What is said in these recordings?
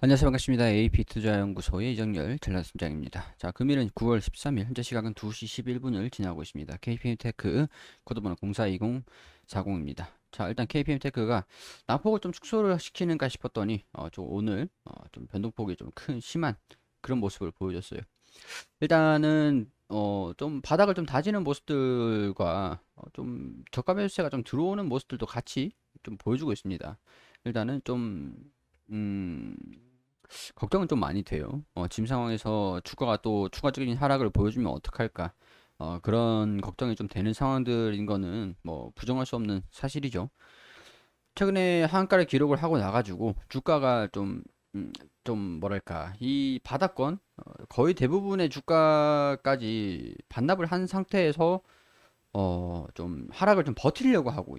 안녕하세요. 반갑습니다. AP투자연구소의 이정열 전략팀장입니다. 자, 금일은 9월 13일, 현재 시각은 2시 11분을 지나고 있습니다. KPM테크 코드번호 042040입니다. 자, 일단 KPM테크가 낙폭을 좀 축소를 시키는가 싶었더니 좀 오늘 좀 변동폭이 좀 심한 그런 모습을 보여줬어요. 일단은 좀 바닥을 좀 다지는 모습들과 좀 저가 매수세가 좀 들어오는 모습들도 같이 좀 보여주고 있습니다. 일단은 좀 음, 걱정은 좀 많이 돼요. 지금 상황에서 주가가 또 추가적인 하락을 보여주면 어떡할까? 그런 걱정이 좀 되는 상황들인 거는 뭐 부정할 수 없는 사실이죠. 최근에 하한가를 기록을 하고 나가지고 주가가 좀 뭐랄까 이 바닥권 거의 대부분의 주가까지 반납을 한 상태에서 좀 하락을 좀 버티려고 하고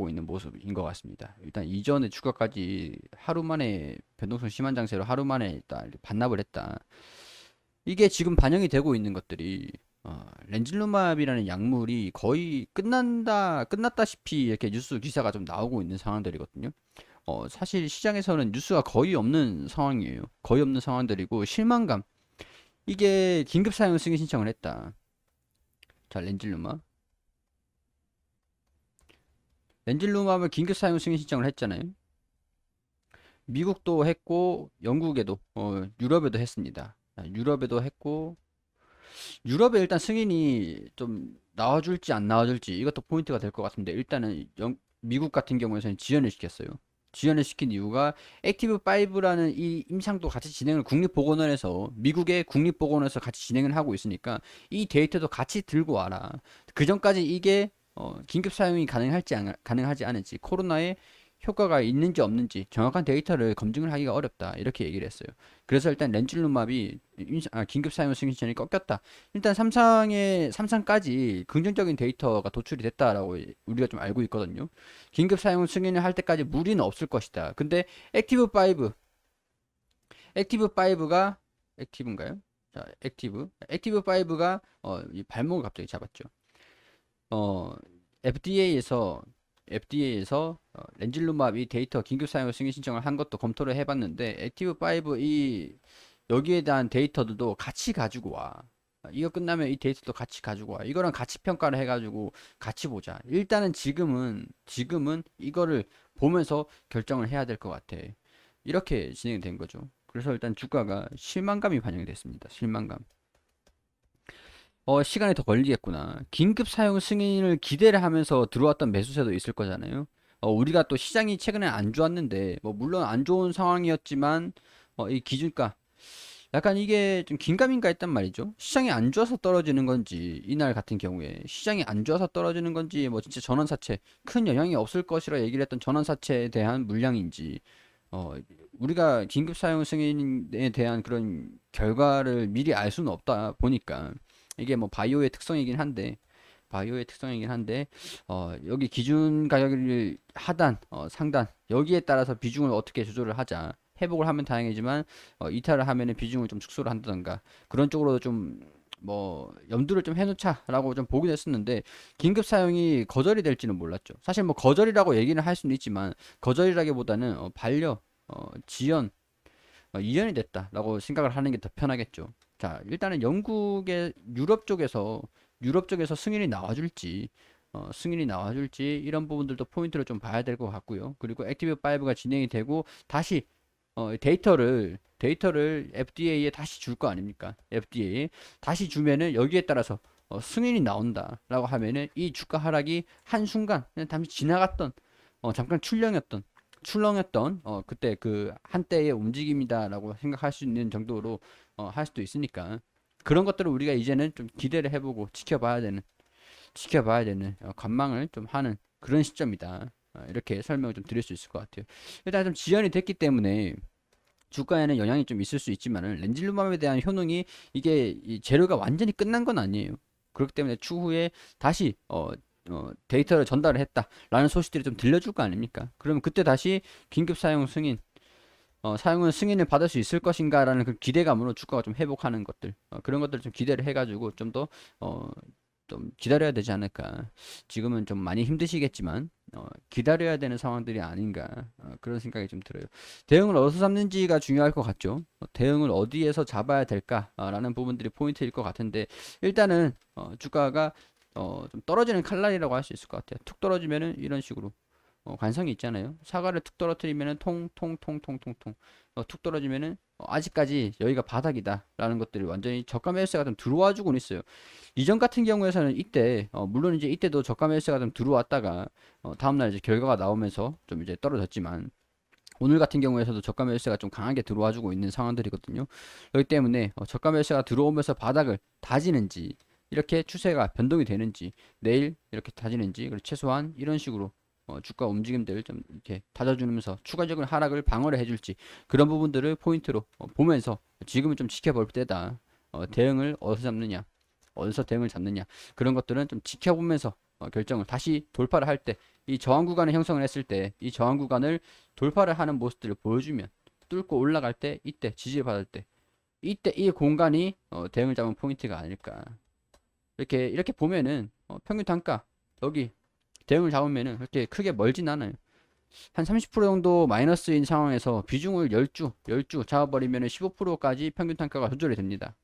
있는 모습인 것 같습니다. 일단 이전에 주가까지 하루 만에 변동성 심한 장세로 하루 만에 일단 이렇게 반납을 했다. 이게 지금 반영이 되고 있는 것들이 렌질루맙이라는 약물이 거의 끝났다시피 이렇게 뉴스 기사가 좀 나오고 있는 상황들이거든요. 사실 시장에서는 뉴스가 거의 없는 상황이에요. 거의 없는 상황들이고 실망감. 이게 긴급 사용 승인 신청을 했다. 자, 렌질루맙을 긴급 사용 승인 신청을 했잖아요. 미국도 했고 영국에도 유럽에도 했습니다. 유럽에도 했고 유럽에 일단 승인이 좀 나와줄지 안 나와줄지 이것도 포인트가 될 것 같은데 일단은 미국 같은 경우에는 지연을 시켰어요. 지연을 시킨 이유가 액티브 5라는 이 임상도 같이 진행을 국립보건원에서 미국의 국립보건원에서 같이 진행을 하고 있으니까 이 데이터도 같이 들고 와라. 그 전까지 이게 긴급 사용이 가능하지 않을지 코로나에 효과가 있는지 없는지 정확한 데이터를 검증을 하기가 어렵다 이렇게 얘기를 했어요. 그래서 일단 렌질루맙이 긴급 사용 승인 신청이 꺾였다. 일단 삼상까지 긍정적인 데이터가 도출이 됐다라고 우리가 좀 알고 있거든요. 긴급 사용 승인을 할 때까지 무리는 없을 것이다. 근데 액티브 5가 액티브인가요? 자, 액티브 5가 이 발목을 갑자기 잡았죠. 어, FDA에서 렌질루맙 이 데이터 긴급 사용 승인 신청을 한 것도 검토를 해봤는데 액티브 5 이 여기에 대한 데이터들도 같이 가지고 와. 이거 끝나면 이 데이터도 같이 가지고 와. 이거랑 같이 평가를 해가지고 같이 보자. 일단은 지금은 이거를 보면서 결정을 해야 될 것 같아. 이렇게 진행된 거죠. 그래서 일단 주가가 실망감이 반영이 됐습니다. 실망감. 시간이 더 걸리겠구나. 긴급 사용 승인을 기대를 하면서 들어왔던 매수세도 있을 거잖아요. 우리가 또 시장이 최근에 안 좋았는데, 뭐, 물론 안 좋은 상황이었지만, 이 기준가, 약간 이게 좀 긴가민가 했단 말이죠. 시장이 안 좋아서 떨어지는 건지, 이날 같은 경우에, 시장이 안 좋아서 떨어지는 건지, 뭐, 진짜 전환사채, 큰 영향이 없을 것이라 얘기를 했던 전환사채에 대한 물량인지, 어, 우리가 긴급 사용 승인에 대한 그런 결과를 미리 알 수는 없다 보니까, 이게 뭐 바이오의 특성이긴 한데 여기 기준 가격을 하단 상단 여기에 따라서 비중을 어떻게 조절을 하자. 회복을 하면 다행이지만 이탈을 하면은 비중을 좀 축소를 한다던가 그런 쪽으로 좀 뭐 염두를 좀 해놓자라고 좀 보긴 했었는데 긴급 사용이 거절이 될지는 몰랐죠. 사실 뭐 거절이라고 얘기는 할 수는 있지만 거절이라기보다는 지연 이연이 됐다라고 생각을 하는 게 더 편하겠죠. 자, 일단은 유럽 쪽에서 승인이 나와줄지 이런 부분들도 포인트를 좀 봐야 될 것 같고요. 그리고 액티브 5가 진행이 되고 다시 데이터를 FDA에 다시 줄 거 아닙니까? FDA에 다시 주면은 여기에 따라서 승인이 나온다라고 하면은 이 주가 하락이 한순간 그냥 잠시 지나갔던 잠깐 출렁였던 그때 그 한때의 움직임이다라고 생각할 수 있는 정도로 할 수도 있으니까 그런 것들을 우리가 이제는 좀 기대를 해보고 지켜봐야 되는 관망을 좀 하는 그런 시점이다. 이렇게 설명을 좀 드릴 수 있을 것 같아요. 일단 좀 지연이 됐기 때문에 주가에는 영향이 좀 있을 수 있지만은 렌질루맘에 대한 효능이 이게 이 재료가 완전히 끝난 건 아니에요. 그렇기 때문에 추후에 다시 데이터를 전달을 했다라는 소식들이 좀 들려줄 거 아닙니까? 그러면 그때 다시 긴급 사용 승인 사용은 승인을 받을 수 있을 것인가라는 그 기대감으로 주가가 좀 회복하는 것들 그런 것들 좀 기대를 해가지고 좀 더 좀 기다려야 되지 않을까. 지금은 좀 많이 힘드시겠지만 기다려야 되는 상황들이 아닌가 그런 생각이 좀 들어요. 대응을 어디서 잡는지가 중요할 것 같죠. 대응을 어디에서 잡아야 될까라는 부분들이 포인트일 것 같은데 일단은 주가가 좀 떨어지는 칼날이라고 할 수 있을 것 같아요. 툭 떨어지면은 이런 식으로 관성이 있잖아요. 사과를 툭 떨어뜨리면은 통통통통통통 툭 떨어지면은 아직까지 여기가 바닥이다라는 것들이 완전히 저가 매수세가 좀 들어와 주고는 있어요. 이전 같은 경우에서는 이때 물론 이제 이때도 저가 매수세가 좀 들어왔다가 다음날 이제 결과가 나오면서 좀 이제 떨어졌지만 오늘 같은 경우에서도 저가 매수세가 좀 강하게 들어와 주고 있는 상황들이거든요. 그렇기 때문에 저가 매수세가 들어오면서 바닥을 다지는지 이렇게 추세가 변동이 되는지 내일 이렇게 다지는지 그리고 최소한 이런 식으로 주가 움직임들 좀 이렇게 다져주면서 추가적인 하락을 방어를 해줄지 그런 부분들을 포인트로 보면서 지금은 좀 지켜볼 때다. 대응을 어디서 잡느냐, 어디서 대응을 잡느냐 그런 것들은 좀 지켜보면서 결정을 다시 돌파를 할 때 이 저항 구간을 형성을 했을 때 이 저항 구간을 돌파를 하는 모습들을 보여주면 뚫고 올라갈 때 이때 지지를 받을 때 이때 이 공간이 대응을 잡은 포인트가 아닐까 이렇게 보면은 평균 단가 여기 대응을 잡으면은 그렇게 크게 멀진 않아요. 한 30% 정도 마이너스인 상황에서 비중을 10주 잡아버리면은 15%까지 평균 단가가 조절이 됩니다.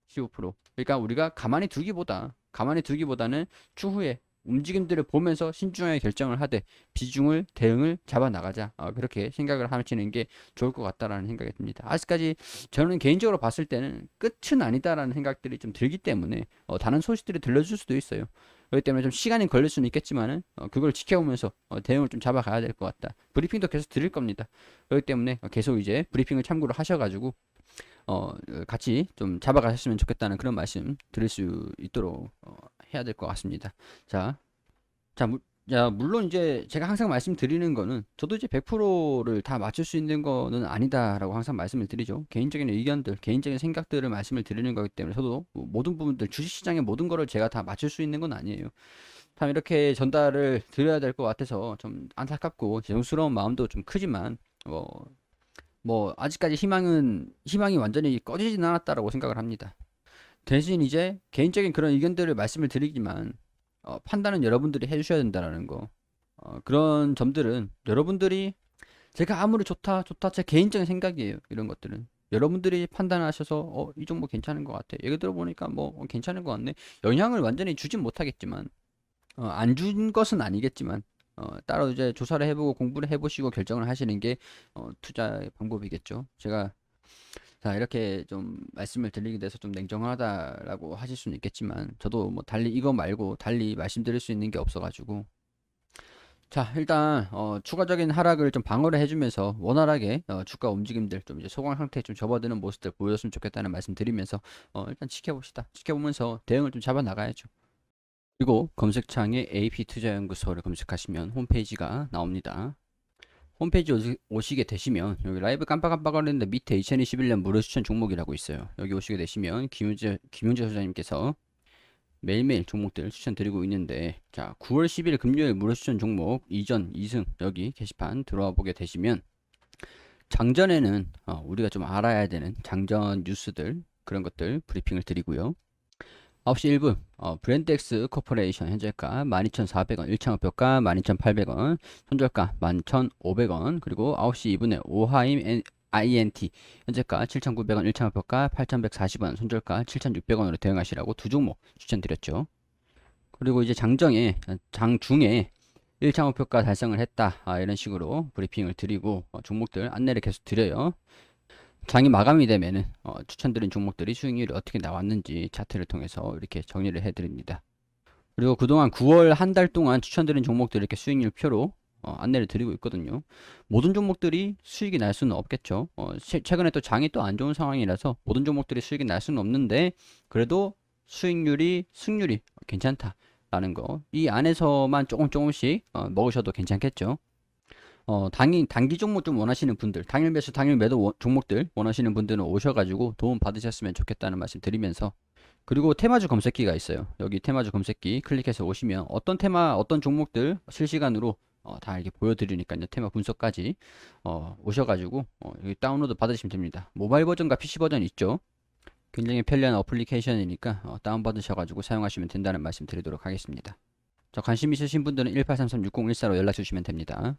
15%. 그러니까 우리가 가만히 두기보다는 추후에 움직임들을 보면서 신중하게 결정을 하되 비중을 대응을 잡아 나가자. 그렇게 생각을 하시는 게 좋을 것 같다라는 생각이 듭니다. 아직까지 저는 개인적으로 봤을 때는 끝은 아니다라는 생각들이 좀 들기 때문에 다른 소식들이 들려줄 수도 있어요. 그렇기 때문에 좀 시간이 걸릴 수는 있겠지만은 그걸 지켜보면서 대응을 좀 잡아가야 될 것 같다. 브리핑도 계속 드릴 겁니다. 그렇기 때문에 계속 이제 브리핑을 참고를 하셔가지고 같이 좀 잡아가셨으면 좋겠다는 그런 말씀 드릴 수 있도록 해야 될 것 같습니다. 자, 물론 이제 제가 항상 말씀드리는 거는 저도 이제 100%를 다 맞출 수 있는 거는 아니다라고 항상 말씀을 드리죠. 개인적인 의견들, 개인적인 생각들을 말씀을 드리는 거기 때문에 저도 모든 부분들, 주식시장의 모든 거를 제가 다 맞출 수 있는 건 아니에요. 참 이렇게 전달을 드려야 될 것 같아서 좀 안타깝고 죄송스러운 마음도 좀 크지만 아직까지 희망이 완전히 꺼지진 않았다라고 생각을 합니다. 대신 이제 개인적인 그런 의견들을 말씀을 드리지만 판단은 여러분들이 해주셔야 된다라는 거. 그런 점들은 여러분들이 제가 아무리 좋다 제 개인적인 생각이에요. 이런 것들은 여러분들이 판단하셔서 이 종목 괜찮은 것 같아. 얘기 들어보니까 괜찮은 것 같네. 영향을 완전히 주진 못하겠지만 안 준 것은 아니겠지만 따로 이제 조사를 해보고 공부를 해보시고 결정을 하시는 게 투자의 방법이겠죠. 제가 자 이렇게 좀 말씀을 드리게 돼서 좀 냉정하다라고 하실 수는 있겠지만 저도 뭐 달리 이거 말고 달리 말씀드릴 수 있는 게 없어가지고 자 일단 추가적인 하락을 좀 방어를 해주면서 원활하게 주가 움직임들 좀 이제 소강 상태에 좀 접어드는 모습들 보였으면 좋겠다는 말씀 드리면서 일단 지켜봅시다. 지켜보면서 대응을 좀 잡아 나가야죠. 그리고 검색창에 AP투자연구소를 검색하시면 홈페이지가 나옵니다. 홈페이지 오시게 되시면 여기 라이브 깜빡깜빡거리는데 밑에 2021년 무료 추천 종목이라고 있어요. 여기 오시게 되시면 김윤재 소장님께서 매일매일 종목들 추천드리고 있는데 자 9월 10일 금요일 무료 추천 종목 이전 2승 여기 게시판 들어와 보게 되시면 장전에는 우리가 좀 알아야 되는 장전 뉴스들 그런 것들 브리핑을 드리고요. 9시 1분 브랜드엑스 코퍼레이션 현재가 12,400원 1차 목표가 12,800원 손절가 11,500원 그리고 9시 2분에 오하임 INT 현재가 7,900원 1차 목표가 8,140원 손절가 7,600원으로 대응하시라고 두 종목 추천드렸죠. 그리고 이제 장중에 1차 목표가 달성을 했다 이런 식으로 브리핑을 드리고 종목들 안내를 계속 드려요. 장이 마감이 되면은 추천드린 종목들이 수익률이 어떻게 나왔는지 차트를 통해서 이렇게 정리를 해드립니다. 그리고 그동안 9월 한 달 동안 추천드린 종목들 이렇게 수익률 표로 안내를 드리고 있거든요. 모든 종목들이 수익이 날 수는 없겠죠. 최근에 또 장이 또 안 좋은 상황이라서 모든 종목들이 수익이 날 수는 없는데 그래도 승률이 괜찮다라는 거. 이 안에서만 조금씩 먹으셔도 괜찮겠죠. 단기 종목 좀 원하시는 분들, 당일 매수, 당일 매도 종목들 원하시는 분들은 오셔가지고 도움 받으셨으면 좋겠다는 말씀 드리면서 그리고 테마주 검색기가 있어요. 여기 테마주 검색기 클릭해서 오시면 어떤 테마, 어떤 종목들 실시간으로 다 이렇게 보여드리니까요. 테마 분석까지 오셔가지고 여기 다운로드 받으시면 됩니다. 모바일 버전과 PC 버전 있죠. 굉장히 편리한 어플리케이션이니까 다운받으셔가지고 사용하시면 된다는 말씀 드리도록 하겠습니다. 자, 관심 있으신 분들은 1833-6014로 연락 주시면 됩니다.